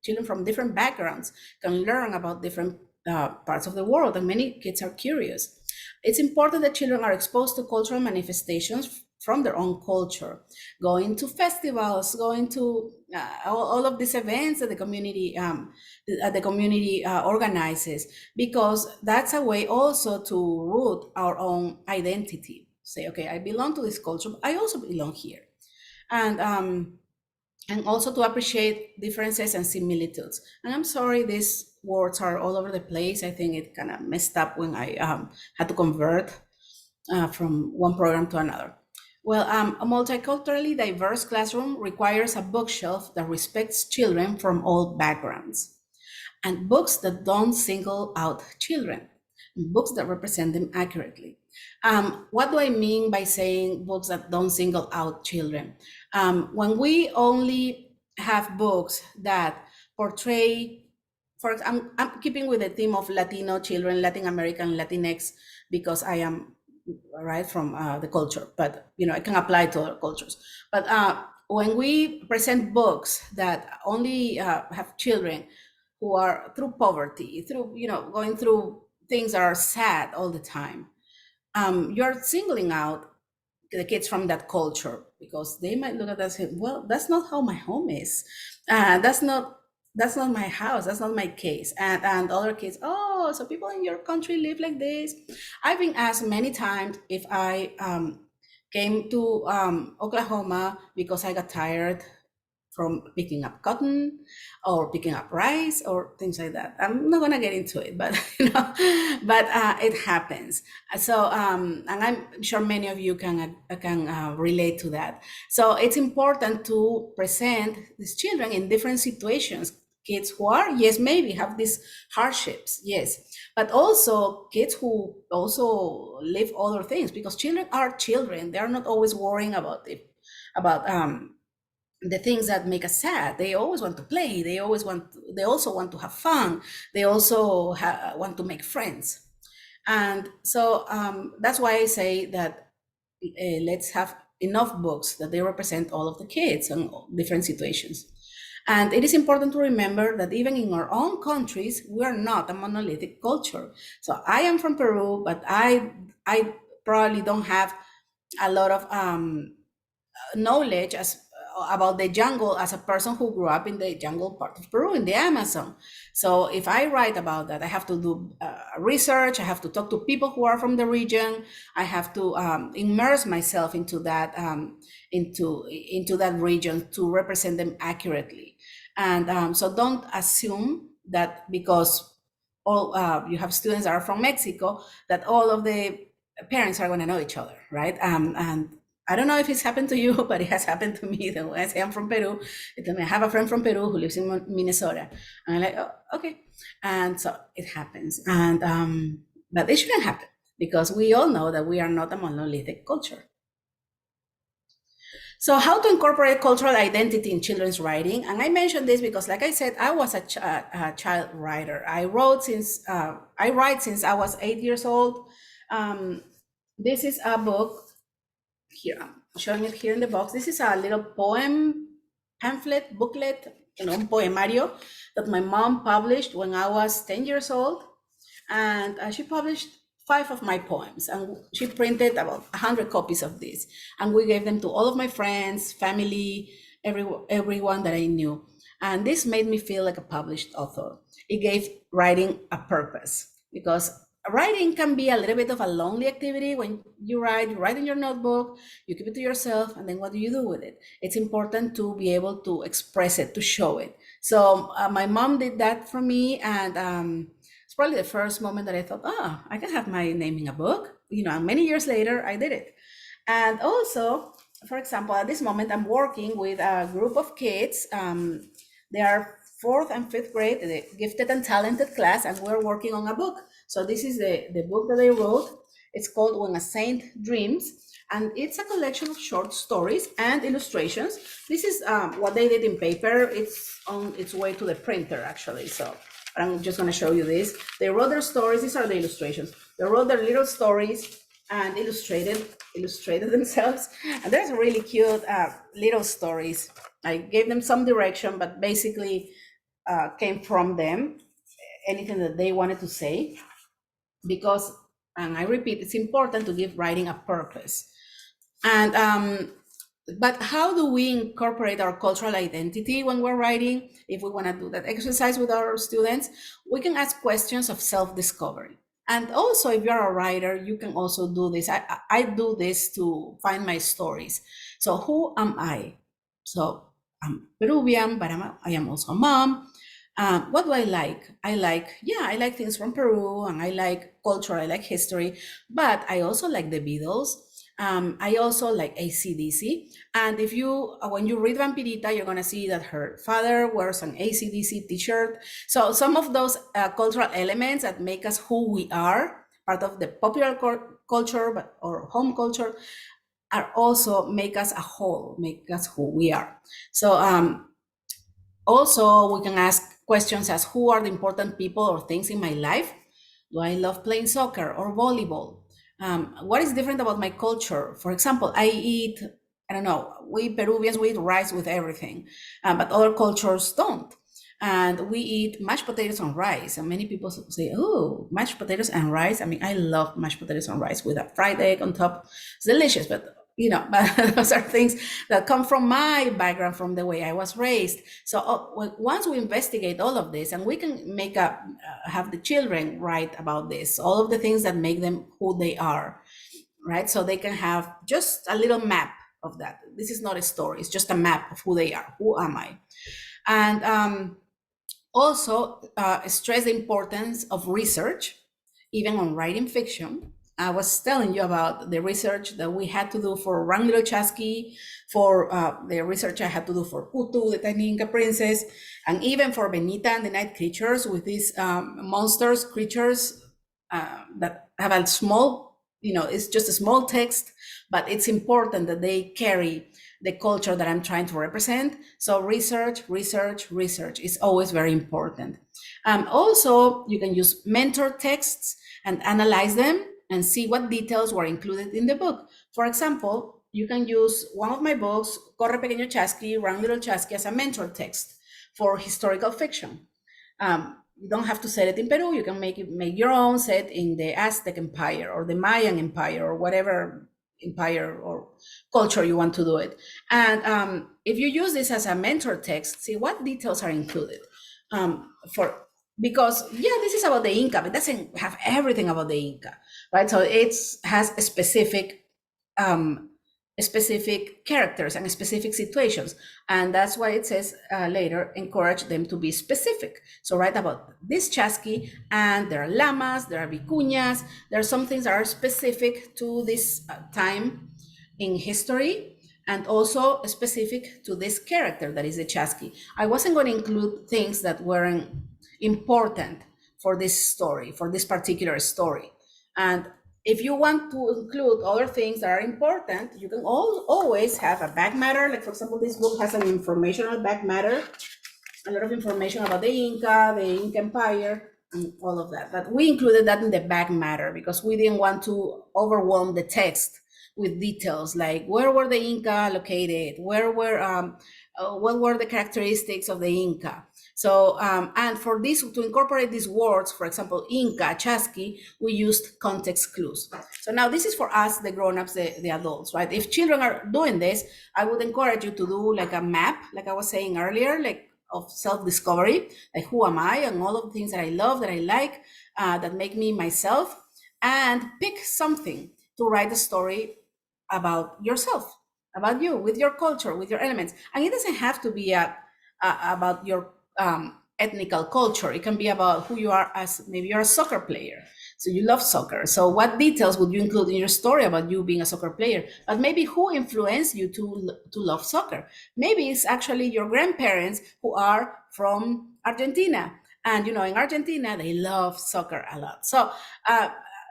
children from different backgrounds can learn about different parts of the world, and many kids are curious. It's important that children are exposed to cultural manifestations from their own culture, going to festivals, going to all of these events that the community organizes, because that's a way also to root our own identity. Say, okay, I belong to this culture, but I also belong here. And also to appreciate differences and similitudes. And I'm sorry, these words are all over the place. I think it kind of messed up when I had to convert from one program to another. Well, a multiculturally diverse classroom requires a bookshelf that respects children from all backgrounds, and books that don't single out children, books that represent them accurately. What do I mean by saying books that don't single out children? When we only have books that portray, I'm keeping with the theme of Latino children, Latin American, Latinx, because I am right from the culture, but I can apply to other cultures. But when we present books that only have children who are through poverty, through going through things that are sad all the time, you're singling out the kids from that culture, because they might look at us and say, well, that's not how my home is. That's not my house. That's not my case. And other kids, oh, so people in your country live like this. I've been asked many times if I came to Oklahoma because I got tired from picking up cotton or picking up rice or things like that. I'm not gonna get into it, but it happens. So and I'm sure many of you can relate to that. So it's important to present these children in different situations. Kids who are, yes, maybe have these hardships, yes, but also kids who also live other things, because children are children. They are not always worrying about the things that make us sad. They always want to play. They also want to have fun. They also want to make friends. And so that's why I say that let's have enough books that they represent all of the kids and different situations. And it is important to remember that even in our own countries, we are not a monolithic culture. So I am from Peru, but I probably don't have a lot of knowledge about the jungle as a person who grew up in the jungle part of Peru, in the Amazon. So if I write about that, I have to do research. I have to talk to people who are from the region. I have to immerse myself into that into that region to represent them accurately. And so don't assume that because all you have students that are from Mexico, that all of the parents are going to know each other, right? And I don't know if it's happened to you, but it has happened to me. When I say I'm from Peru, they tell me I have a friend from Peru who lives in Minnesota. And I'm like, oh, okay. And so it happens. And but it shouldn't happen, because we all know that we are not a monolithic culture. So how to incorporate cultural identity in children's writing? And I mentioned this because, like I said, I was a child writer. I write since I was 8 years old. This is a book. Here, I'm showing it here in the box. This is a little poem pamphlet, booklet, poemario that my mom published when I was 10 years old. And she published 5 of my poems, and she printed about 100 copies of this. And we gave them to all of my friends, family, everyone that I knew. And this made me feel like a published author. It gave writing a purpose, because writing can be a little bit of a lonely activity. When you write in your notebook, you keep it to yourself, and then what do you do with it? It's important to be able to express it, to show it. So my mom did that for me, and it's probably the first moment that I thought, I can have my name in a book. And many years later, I did it. And also, for example, at this moment, I'm working with a group of kids. They are 4th and 5th grade, the gifted and talented class, and we're working on a book. So this is the book that I wrote. It's called When a Saint Dreams, and it's a collection of short stories and illustrations. This is what they did in paper. It's on its way to the printer, actually. So I'm just going to show you this. They wrote their stories. These are the illustrations. They wrote their little stories and illustrated themselves. And there's really cute little stories. I gave them some direction, but basically came from them, anything that they wanted to say. Because, and I repeat, it's important to give writing a purpose. And but how do we incorporate our cultural identity when we're writing? If we want to do that exercise with our students, we can ask questions of self-discovery. And also, if you're a writer, you can also do this. I do this to find my stories. So who am I? So I'm Peruvian, but I am also a mom. What do I like? I like things from Peru, and I like culture, I like history, but I also like the Beatles. I also like AC/DC. And if when you read Vampirita, you're gonna see that her father wears an AC/DC t-shirt. So some of those cultural elements that make us who we are, part of the popular culture or home culture, are also make us a whole, make us who we are. So also we can ask questions as, who are the important people or things in my life? Do I love playing soccer or volleyball? What is different about my culture? For example, I don't know, we Peruvians, we eat rice with everything, but other cultures don't. And we eat mashed potatoes on rice. And many people say, oh, mashed potatoes and rice. I mean, I love mashed potatoes on rice with a fried egg on top. It's delicious, but but those are things that come from my background, from the way I was raised. So once we investigate all of this, and we can have the children write about this, all of the things that make them who they are, right? So they can have just a little map of that. This is not a story, it's just a map of who they are. Who am I? And also stress the importance of research, even on writing fiction. I was telling you about the research that we had to do for Wrang Little Chasqui, for the research I had to do for Putu, the Tiny Inca Princess, and even for Benita and the Night Creatures, with these monsters, creatures that have a small, it's just a small text, but it's important that they carry the culture that I'm trying to represent. So research is always very important. Also, you can use mentor texts and analyze them and see what details were included in the book. For example, you can use one of my books, Corre Pequeño Chasqui, Run Little Chasqui, as a mentor text for historical fiction. You don't have to set it in Peru. You can make your own, set in the Aztec Empire or the Mayan Empire or whatever empire or culture you want to do it. And if you use this as a mentor text, see what details are included. Because this is about the Inca, but it doesn't have everything about the Inca, right? So it has a specific characters and specific situations. And that's why it says later, encourage them to be specific. So write about this chasqui, and there are llamas, there are vicuñas, there are some things that are specific to this time in history, and also specific to this character that is the chasqui. I wasn't going to include things that weren't important for this story, for this particular story. And if you want to include other things that are important, you can always have a back matter. Like, for example, this book has an informational back matter, a lot of information about the Inca Empire, and all of that. But we included that in the back matter because we didn't want to overwhelm the text with details like where were the Inca located, what were the characteristics of the Inca. So, and for this, to incorporate these words, for example, Inca, Chasqui, we used context clues. So now this is for us, the grown-ups, the adults, right? If children are doing this, I would encourage you to do like a map, like I was saying earlier, like of self-discovery, like who am I and all of the things that I love, that I like, that make me myself, and pick something to write a story about yourself, about you, with your culture, with your elements. And it doesn't have to be about your ethnical culture. It can be about who you are, as maybe you're a soccer player, so you love soccer. So what details would you include in your story about you being a soccer player? But maybe who influenced you to love soccer? Maybe it's actually your grandparents who are from Argentina, and in Argentina they love soccer a lot.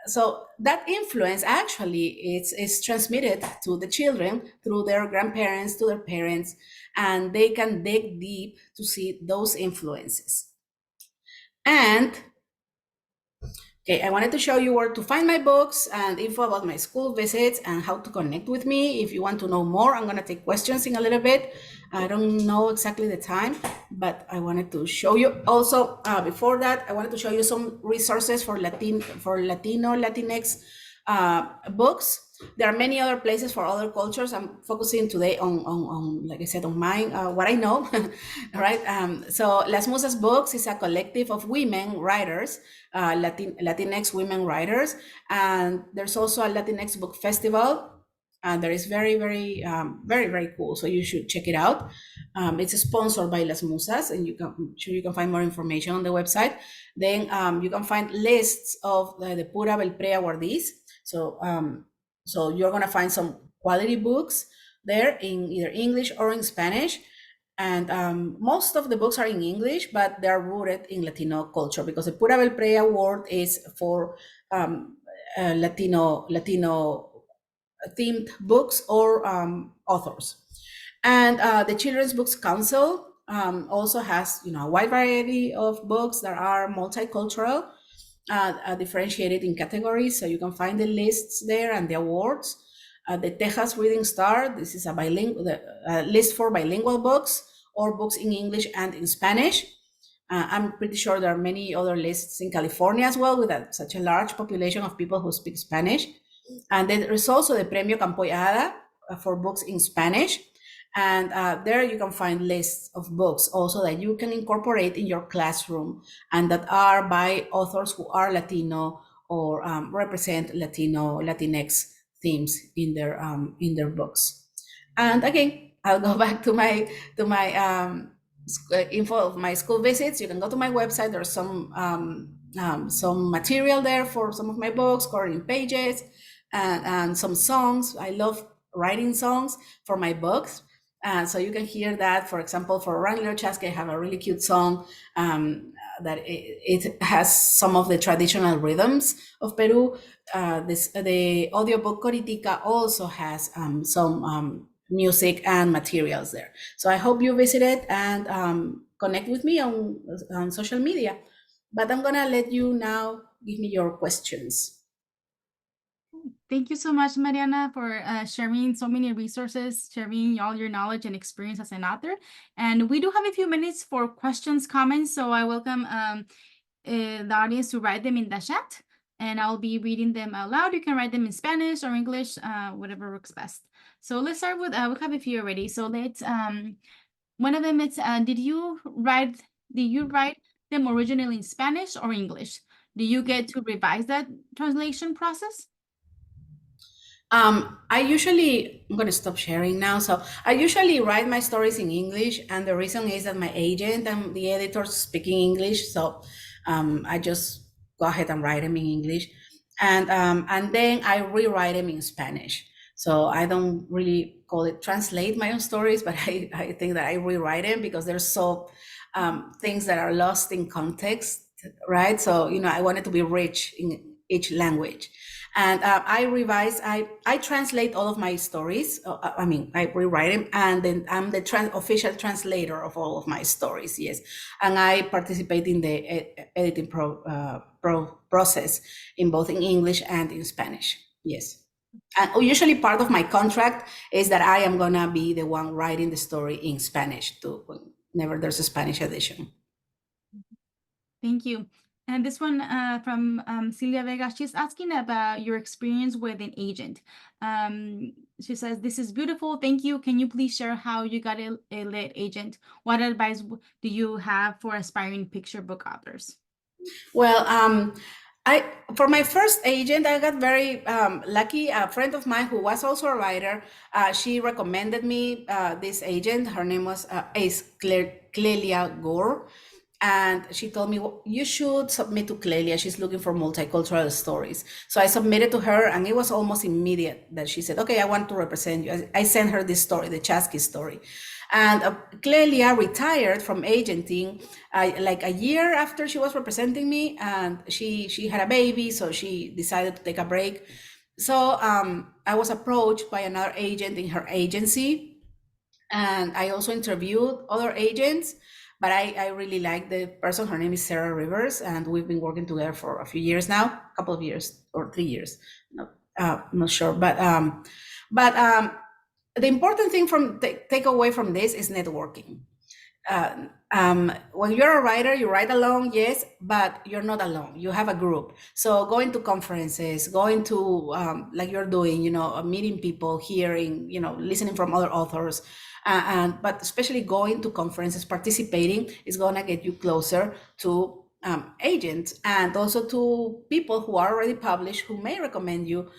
So that influence actually is transmitted to the children through their grandparents, to their parents, and they can dig deep to see those influences. And okay, I wanted to show you where to find my books and info about my school visits and how to connect with me. If you want to know more, I'm going to take questions in a little bit. I don't know exactly the time, but I wanted to show you. Also, before that, I wanted to show you some resources for Latino, Latinx books. There are many other places for other cultures. I'm focusing today on like I said, on mine, what I know, right? So Las Musas Books is a collective of women writers, Latinx women writers. And there's also a Latinx book festival. And that is very, very, very cool. So you should check it out. It's sponsored by Las Musas, and you can find more information on the website. Then you can find lists of the Pura Belpre awardees. So you're going to find some quality books there in either English or in Spanish. And most of the books are in English, but they're rooted in Latino culture, because the Pura Belpre Award is for Latino themed books or authors. And the Children's Books Council also has a wide variety of books that are multicultural, differentiated in categories, so you can find the lists there and the awards. The Texas Reading Star, this is a list for bilingual books or books in English and in Spanish. I'm pretty sure there are many other lists in California as well, with such a large population of people who speak Spanish. And then there's also the Premio Campoyada for books in Spanish. And there you can find lists of books also that you can incorporate in your classroom, and that are by authors who are Latino or represent Latinx themes in their books. And again, I'll go back to my info of my school visits. You can go to my website. There's some material there for some of my books, coloring pages, and some songs. I love writing songs for my books. So you can hear that. For example, for Wrangler Chasque, I have a really cute song that it has some of the traditional rhythms of Peru. The audiobook Coritica also has some music and materials there. So I hope you visit it and connect with me on social media. But I'm gonna let you now give me your questions. Thank you so much, Mariana, for sharing so many resources, sharing all your knowledge and experience as an author. And we do have a few minutes for questions, comments. So I welcome the audience to write them in the chat, and I'll be reading them out loud. You can write them in Spanish or English, whatever works best. So let's start with, we have a few already. So let's, one of them is, did you write them originally in Spanish or English? Do you get to revise that translation process? I'm going to stop sharing now. So I usually write my stories in English, and the reason is that my agent and the editors speak in English. So I just go ahead and write them in English, and then I rewrite them in Spanish. So I don't really call it translate my own stories, but I think that I rewrite them because there's so things that are lost in context, right? So, I want it to be rich in each language. And I translate all of my stories. I rewrite them, and then I'm the official translator of all of my stories, yes. And I participate in the editing process in both in English and in Spanish, yes. And usually part of my contract is that I am gonna be the one writing the story in Spanish too, whenever there's a Spanish edition. Thank you. And this one from Celia Vega, she's asking about your experience with an agent. She says, this is beautiful. Thank you. Can you please share how you got a lit agent? What advice do you have for aspiring picture book authors? Well, for my first agent, I got very lucky. A friend of mine who was also a writer, she recommended me this agent. Her name was Clelia Gore. And she told me, well, you should submit to Clelia. She's looking for multicultural stories. So I submitted to her, and it was almost immediate that she said, okay, I want to represent you. I sent her this story, the Chasque story. And Clelia retired from agenting like a year after she was representing me, and she had a baby, so she decided to take a break. So I was approached by another agent in her agency, and I also interviewed other agents, but I really like the person. Her name is Sarah Rivers, and we've been working together for a few years now, a couple of years or 3 years, not sure. But the important thing take away from this is networking. When you're a writer, you write alone, yes, but you're not alone. You have a group. So going to conferences, going to like you're doing, meeting people, hearing, listening from other authors, but especially going to conferences, participating is gonna get you closer to agents, and also to people who are already published who may recommend you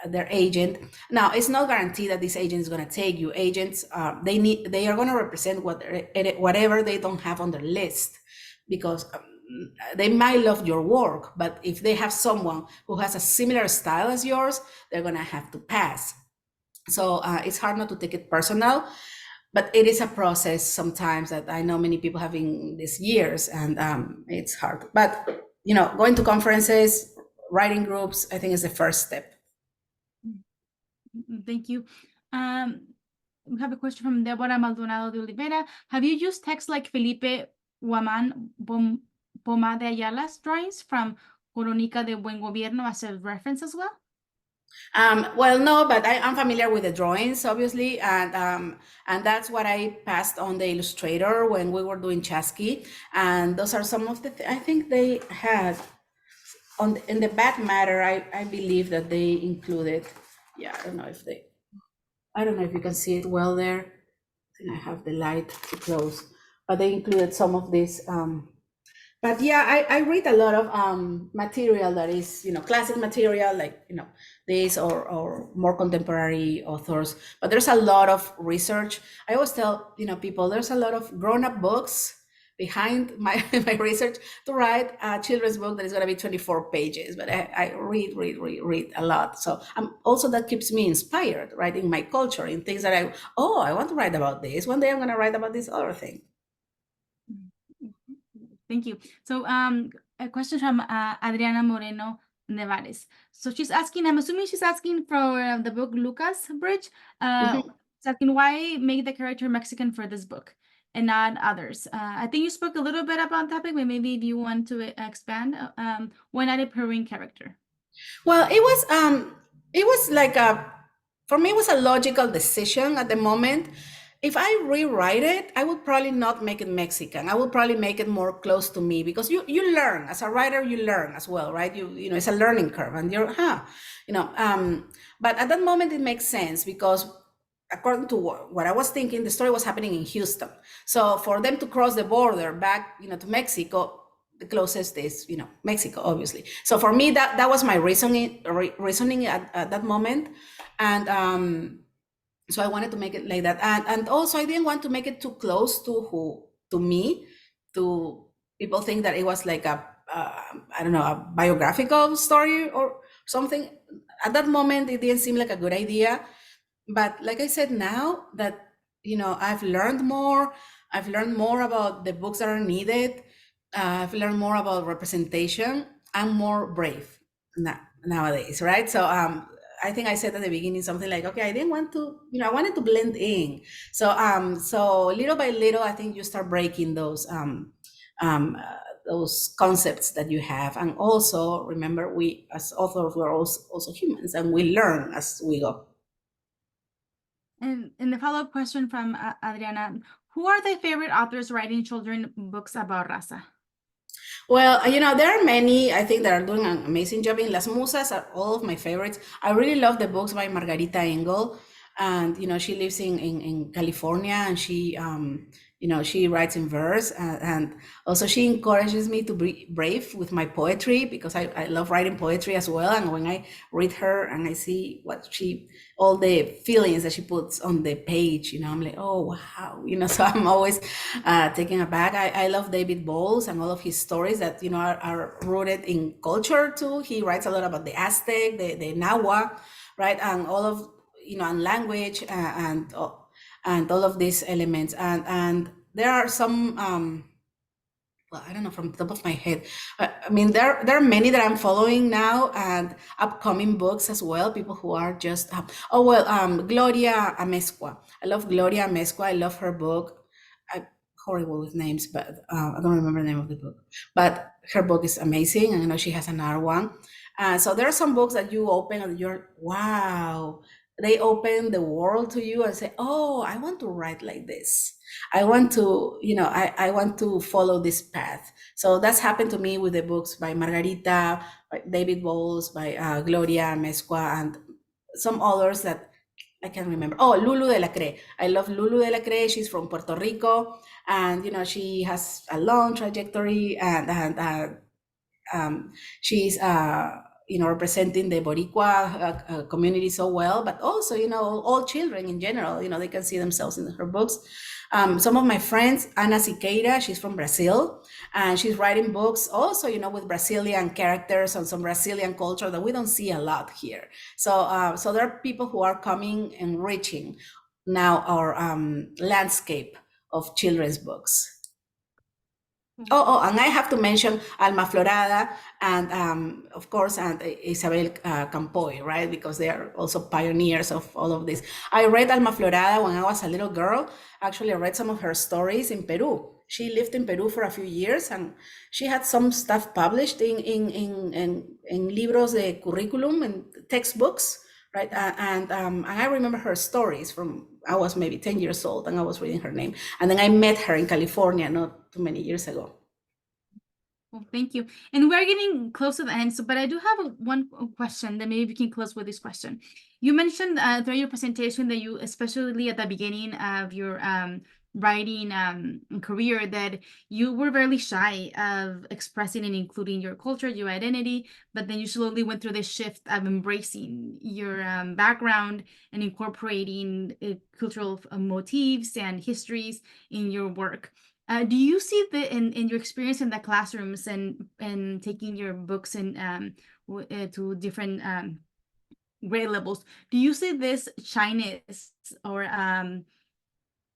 their agent. Now, it's not guaranteed that this agent is going to take you. Agents, they are going to represent whatever they don't have on their list, because they might love your work, but if they have someone who has a similar style as yours, they're going to have to pass. So it's hard not to take it personal, but it is a process sometimes that I know many people have in these years, and it's hard. But going to conferences, writing groups, I think is the first step. Thank you. We have a question from Deborah Maldonado de Oliveira. Have you used texts like Felipe Guamán Poma de Ayala's drawings from Crónica de Buen Gobierno as a reference as well? Well, no, but I'm familiar with the drawings, obviously, and that's what I passed on the illustrator when we were doing Chasque, and those are some of the I think they had in the back matter. I believe that they included. Yeah, I don't know if you can see it well there. I think I have the light too close, but they included some of these But yeah, I read a lot of material that is, classic material, like, this or more contemporary authors. But there's a lot of research. I always tell, people, there's a lot of grown-up books behind my research to write a children's book that is going to be 24 pages. But I read a lot. So also that keeps me inspired, right, in my culture, in things that I want to write about this. One day I'm going to write about this other thing. Thank you. So a question from Adriana Moreno Nevares. So she's asking, I'm assuming she's asking for the book Lucas Bridge. She's asking why make the character Mexican for this book and not others. I think you spoke a little bit about that topic, but maybe if you want to expand, why not a Peruvian character? Well, it was like for me, it was a logical decision at the moment. If I rewrite it, I would probably not make it Mexican. I would probably make it more close to me, because you learn as a writer, you learn as well, right? You know, it's a learning curve, and but at that moment it makes sense, because according to what I was thinking, the story was happening in Houston. So for them to cross the border back, to Mexico, the closest is, Mexico, obviously. So for me, that was my reasoning at that moment. And so I wanted to make it like that. And also I didn't want to make it too close to me, to people think that it was like a biographical story or something. At that moment, it didn't seem like a good idea. But like I said, now that, I've learned more about the books that are needed. I've learned more about representation. I'm more brave nowadays, right? So I think I said at the beginning something like, okay, I didn't want to, I wanted to blend in. So little by little, I think you start breaking those concepts that you have. And also remember, we as authors, we're also humans, and we learn as we go. And the follow-up question from Adriana, who are the favorite authors writing children books about raza? Well, there are many, I think, that are doing an amazing job. In Las Musas are all of my favorites. I really love the books by Margarita Engel. And, she lives in California, and she, she writes in verse. And also she encourages me to be brave with my poetry, because I love writing poetry as well. And when I read her and I see all the feelings that she puts on the page, I'm like, oh, wow. So I'm always taken aback. I love David Bowles and all of his stories that, are rooted in culture too. He writes a lot about the Aztec, the Nahua, right? And all of, and language and all of these elements. And there are some, well, I don't know from the top of my head. I mean, there are many that I'm following now, and upcoming books as well. People who are just Gloria Amezcua. I love Gloria Amezcua. I love her book. I'm horrible with names, but I don't remember the name of the book. But her book is amazing, and I know she has another one. So there are some books that you open and you're, wow. They open the world to you and say, oh, I want to write like this. I want to, I want to follow this path. So that's happened to me with the books by Margarita, by David Bowles, by Gloria Amezcua, and some others that I can't remember. Oh, Lulu de la Cree. I love Lulu de la Cree. She's from Puerto Rico, and she has a long trajectory, and she's representing the Boricua community so well, but also, all children in general, they can see themselves in her books. Some of my friends, Ana Siqueira, she's from Brazil, and she's writing books also, with Brazilian characters and some Brazilian culture that we don't see a lot here. So there are people who are coming and reaching now our landscape of children's books. Oh, and I have to mention Alma Florada and, of course, and Isabel Campoy, right? Because they are also pioneers of all of this. I read Alma Florada when I was a little girl. Actually, I read some of her stories in Peru. She lived in Peru for a few years, and she had some stuff published in libros de curriculum and textbooks, right? And I remember her stories from, I was maybe 10 years old, and I was reading her name. And then I met her in California not too many years ago. Well, thank you. And we're getting close to the end, but I do have one question that maybe we can close with this question. You mentioned throughout your presentation that you, especially at the beginning of your writing career that you were very shy of expressing and including your culture, your identity, but then you slowly went through this shift of embracing your background and incorporating cultural motifs and histories in your work. Do you see in your experience in the classrooms and taking your books and to different grade levels, do you see this shyness or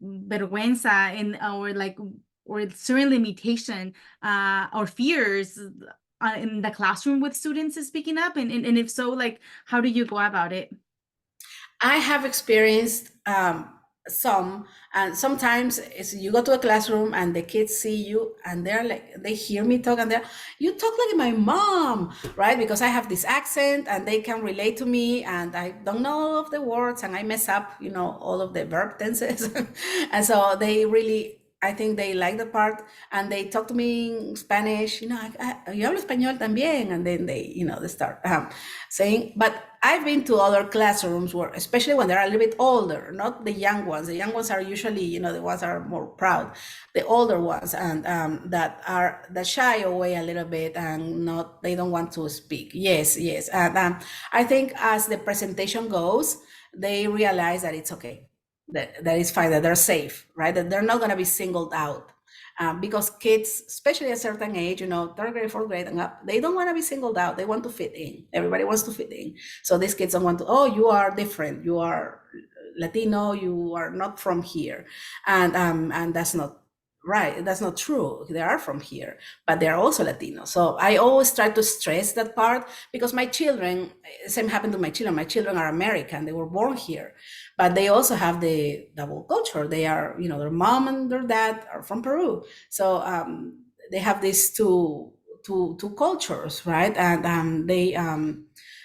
vergüenza or certain limitation or fears in the classroom with students speaking up? And if so, like, how do you go about it? I have experienced some, and sometimes you go to a classroom and the kids see you and they're like, they hear me talk and you talk like my mom, right? Because I have this accent and they can relate to me and I don't know all of the words and I mess up, all of the verb tenses. And so they really, I think they like the part and they talk to me in Spanish, yo hablo español también. And then they start saying, but I've been to other classrooms where, especially when they're a little bit older, not the young ones. The young ones are usually, the ones that are more proud. The older ones and that shy away a little bit and they don't want to speak. Yes. And I think as the presentation goes, they realize that it's okay, that is fine, that they're safe, right? That they're not going to be singled out. Because kids, especially at a certain age, third grade, fourth grade, and up, they don't want to be singled out. They want to fit in. Everybody wants to fit in. So these kids don't want to, oh, you are different. You are Latino. You are not from here. And that's not right. That's not true. They are from here, but they're also Latino. So I always try to stress that part because my children, same happened to my children. My children are American. They were born here, but they also have the double culture. They are, their mom and their dad are from Peru. So they have these two cultures, right? And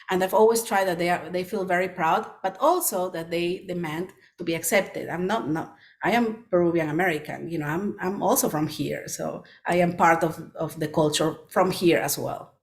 and I've always tried that they feel very proud, but also that they demand to be accepted. I am Peruvian American, I'm also from here. So I am part of the culture from here as well.